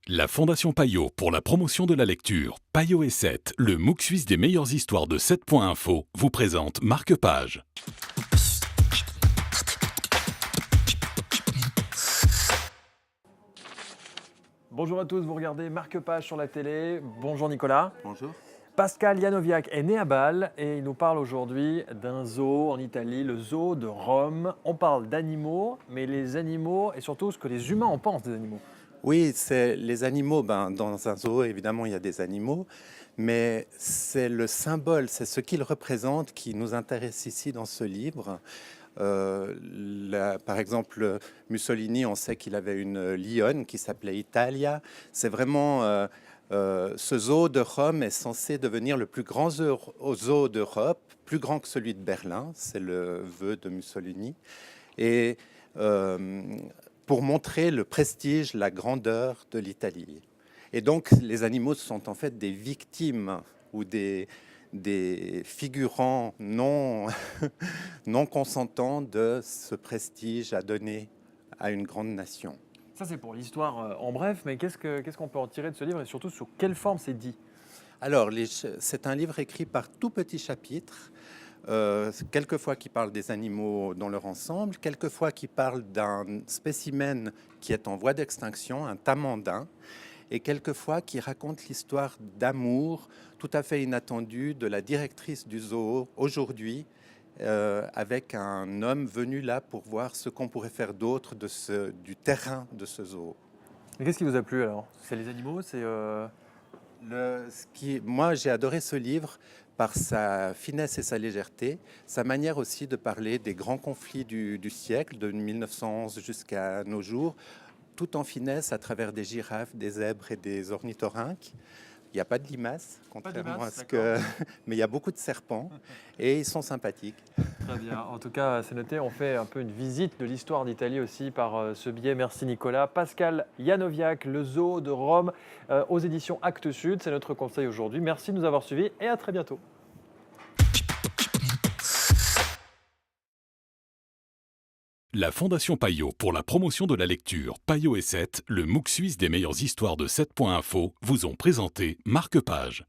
La Fondation Payot pour la promotion de la lecture, Payot et 7, le MOOC suisse des meilleures histoires de 7.info, vous présente Marque-Page. Bonjour à tous, vous regardez Marque-Page sur la télé. Bonjour Nicolas. Bonjour. Pascal Janowiak est né à Bâle et il nous parle aujourd'hui d'un zoo en Italie, le zoo de Rome. On parle d'animaux, mais les animaux et surtout ce que les humains en pensent des animaux. Oui, c'est les animaux. Dans un zoo, évidemment, il y a des animaux, mais c'est le symbole, c'est ce qu'ils représentent qui nous intéresse ici dans ce livre. Par exemple, Mussolini, on sait qu'il avait une lionne qui s'appelait Italia. C'est vraiment ce zoo de Rome est censé devenir le plus grand zoo d'Europe, plus grand que celui de Berlin. C'est le vœu de Mussolini. Et pour montrer le prestige, la grandeur de l'Italie. Et donc, les animaux sont en fait des victimes ou des figurants non, non consentants de ce prestige à donner à une grande nation. Ça c'est pour l'histoire en bref, mais qu'est-ce qu'on peut en tirer de ce livre et surtout sur quelle forme c'est dit? Alors, c'est un livre écrit par tout petits chapitres. Quelquefois qui parle des animaux dans leur ensemble, quelquefois qui parle d'un spécimen qui est en voie d'extinction, un tamandin, et quelquefois qui raconte l'histoire d'amour tout à fait inattendue de la directrice du zoo aujourd'hui, avec un homme venu là pour voir ce qu'on pourrait faire d'autre du terrain de ce zoo. Mais qu'est-ce qui vous a plu alors? C'est les animaux, Moi, j'ai adoré ce livre par sa finesse et sa légèreté, sa manière aussi de parler des grands conflits du siècle, de 1911 jusqu'à nos jours, tout en finesse à travers des girafes, des zèbres et des ornithorynques. Il n'y a pas de limaces, contrairement à ce que... Mais il y a beaucoup de serpents et ils sont sympathiques. Très bien. En tout cas, c'est noté, on fait un peu une visite de l'histoire d'Italie aussi par ce biais. Merci Nicolas. Pascal Janowiak, le zoo de Rome, aux éditions Actes Sud. C'est notre conseil aujourd'hui. Merci de nous avoir suivis et à très bientôt. La Fondation Payot pour la promotion de la lecture, Payot et 7, le MOOC suisse des meilleures histoires de 7.info, vous ont présenté Marque-Page.